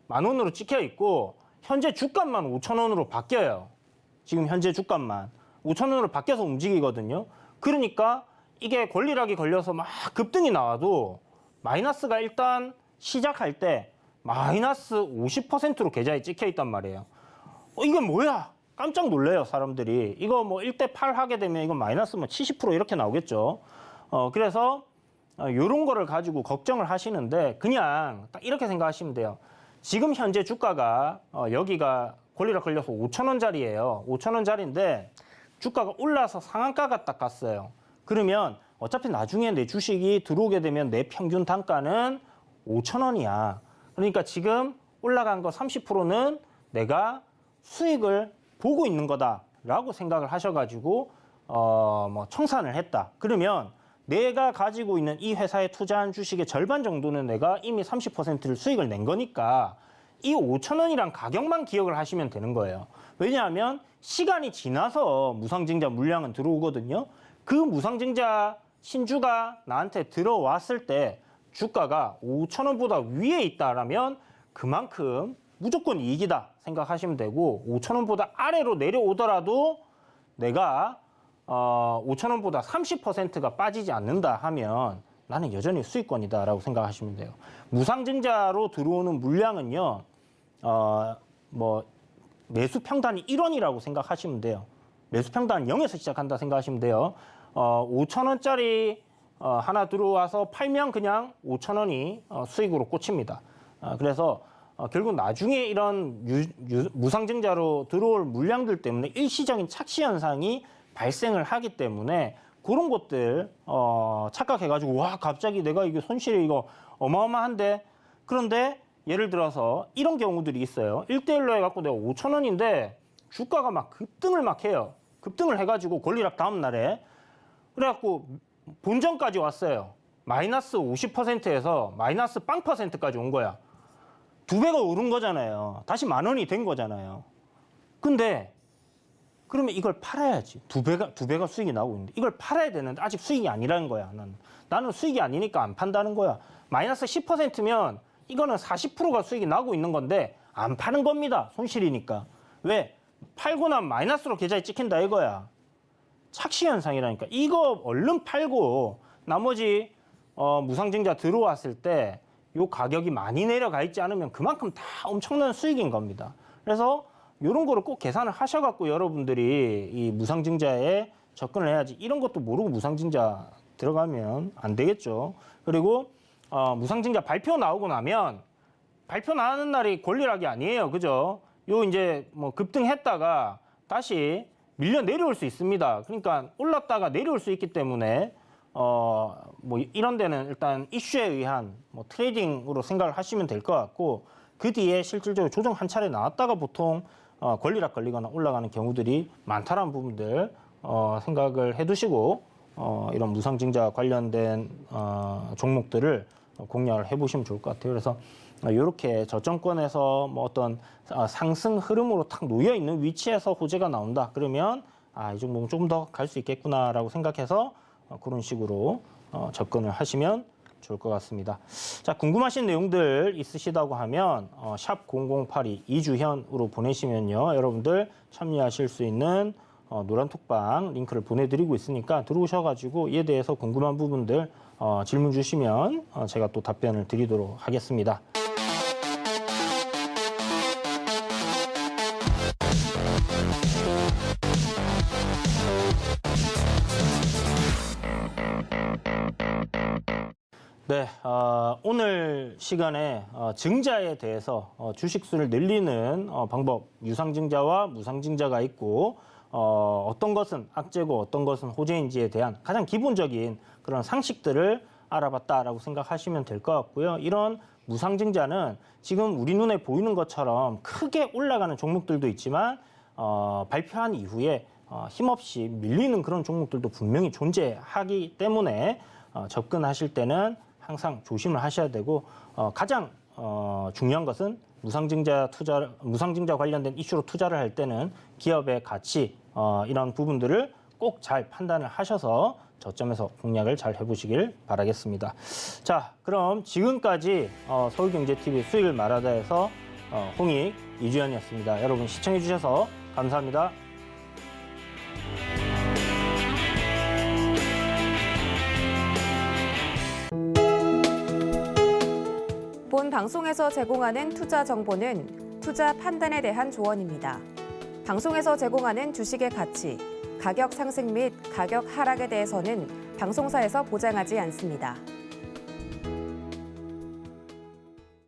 Speaker 2: 10,000원으로 찍혀 있고 현재 주값만 5,000원으로 바뀌어요. 지금 현재 주값만 5,000원으로 바뀌어서 움직이거든요. 그러니까 이게 권리락이 걸려서 막 급등이 나와도 마이너스가 일단 시작할 때 마이너스 50%로 계좌에 찍혀 있단 말이에요. 이게 뭐야? 깜짝 놀래요, 사람들이. 이거 뭐 1대8 하게 되면 이건 마이너스 뭐 70% 이렇게 나오겠죠. 그래서 이런 거를 가지고 걱정을 하시는데 그냥 딱 이렇게 생각하시면 돼요. 지금 현재 주가가 여기가 권리락 걸려서 5,000원짜리예요. 5,000원짜리인데 주가가 올라서 상한가가 딱 갔어요. 그러면 어차피 나중에 내 주식이 들어오게 되면 내 평균 단가는 5,000원이야. 그러니까 지금 올라간 거 30%는 내가 수익을 보고 있는 거다라고 생각을 하셔가지고 뭐 청산을 했다. 그러면 내가 가지고 있는 이 회사에 투자한 주식의 절반 정도는 내가 이미 30%를 수익을 낸 거니까 이 5,000원이란 가격만 기억을 하시면 되는 거예요. 왜냐하면 시간이 지나서 무상증자 물량은 들어오거든요. 그 무상증자 신주가 나한테 들어왔을 때 주가가 5,000원보다 위에 있다라면 그만큼 무조건 이익이다 생각하시면 되고, 5,000원보다 아래로 내려오더라도 내가 5,000원보다 30%가 빠지지 않는다 하면 나는 여전히 수익권이다라고 생각하시면 돼요. 무상증자로 들어오는 물량은요, 뭐 매수 평단이 1원이라고 생각하시면 돼요. 매수 평단 0에서 시작한다 생각하시면 돼요. 5,000원짜리 하나 들어와서 팔면 그냥 5,000원이 수익으로 꽂힙니다. 그래서 결국 나중에 이런 무상증자로 들어올 물량들 때문에 일시적인 착시 현상이 발생을 하기 때문에 그런 것들 착각해가지고 와 갑자기 내가 이게 손실이 이거 어마어마한데, 그런데 예를 들어서 이런 경우들이 있어요. 1대1로 해갖고 내가 5,000원인데 주가가 막 급등을 막 해요. 급등을 해가지고 권리락 다음 날에 그래갖고 본전까지 왔어요. 마이너스 50%에서 마이너스 0%까지 온 거야. 2배가 오른 거잖아요. 다시 10,000원이 된 거잖아요. 근데 그러면 이걸 팔아야지. 두 배가 수익이 나오고 있는데 이걸 팔아야 되는데 아직 수익이 아니라는 거야. 나는 수익이 아니니까 안 판다는 거야. 마이너스 10%면 이거는 40%가 수익이 나고 있는 건데 안 파는 겁니다. 손실이니까. 왜? 팔고 나면 마이너스로 계좌에 찍힌다 이거야. 착시 현상이라니까. 이거 얼른 팔고 나머지 무상증자 들어왔을 때 요 가격이 많이 내려가 있지 않으면 그만큼 다 엄청난 수익인 겁니다. 그래서 이런 거를 꼭 계산을 하셔갖고 여러분들이 이 무상증자에 접근을 해야지. 이런 것도 모르고 무상증자 들어가면 안 되겠죠. 그리고 무상증자 발표 나오고 나면 발표 나는 날이 권리락이 아니에요. 그죠? 요 이제 뭐 급등했다가 다시 밀려 내려올 수 있습니다. 그러니까 올랐다가 내려올 수 있기 때문에 뭐 이런 데는 일단 이슈에 의한 뭐 트레이딩으로 생각을 하시면 될 것 같고, 그 뒤에 실질적으로 조정 한 차례 나왔다가 보통 권리락 걸리거나 올라가는 경우들이 많다라는 부분들 생각을 해두시고 이런 무상증자 관련된 종목들을 공략을 해보시면 좋을 것 같아요. 그래서 이렇게 저점권에서 뭐 어떤 상승 흐름으로 탁 놓여 있는 위치에서 호재가 나온다. 그러면 이 종목은 조금 더 갈 수 있겠구나라고 생각해서 그런 식으로 접근을 하시면 좋을 것 같습니다. 자, 궁금하신 내용들 있으시다고 하면 샵 0082 이주현으로 보내시면요, 여러분들 참여하실 수 있는 노란톡방 링크를 보내드리고 있으니까 들어오셔가지고 이에 대해서 궁금한 부분들 질문 주시면 제가 또 답변을 드리도록 하겠습니다. 네, 오늘 시간에 증자에 대해서 주식수를 늘리는 방법, 유상증자와 무상증자가 있고 어떤 것은 악재고 어떤 것은 호재인지에 대한 가장 기본적인 그런 상식들을 알아봤다라고 생각하시면 될 것 같고요. 이런 무상증자는 지금 우리 눈에 보이는 것처럼 크게 올라가는 종목들도 있지만 발표한 이후에 힘없이 밀리는 그런 종목들도 분명히 존재하기 때문에 접근하실 때는 항상 조심을 하셔야 되고, 가장 중요한 것은 무상증자 관련된 이슈로 투자를 할 때는 기업의 가치, 이런 부분들을 꼭 잘 판단을 하셔서 저점에서 공략을 잘 해보시길 바라겠습니다. 자, 그럼 지금까지 서울경제TV 수익을 말하다에서 홍익 이주현이었습니다. 여러분 시청해 주셔서 감사합니다.
Speaker 1: 본 방송에서 제공하는 투자 정보는 투자 판단에 대한 조언입니다. 방송에서 제공하는 주식의 가치, 가격 상승 및 가격 하락에 대해서는 방송사에서 보장하지 않습니다.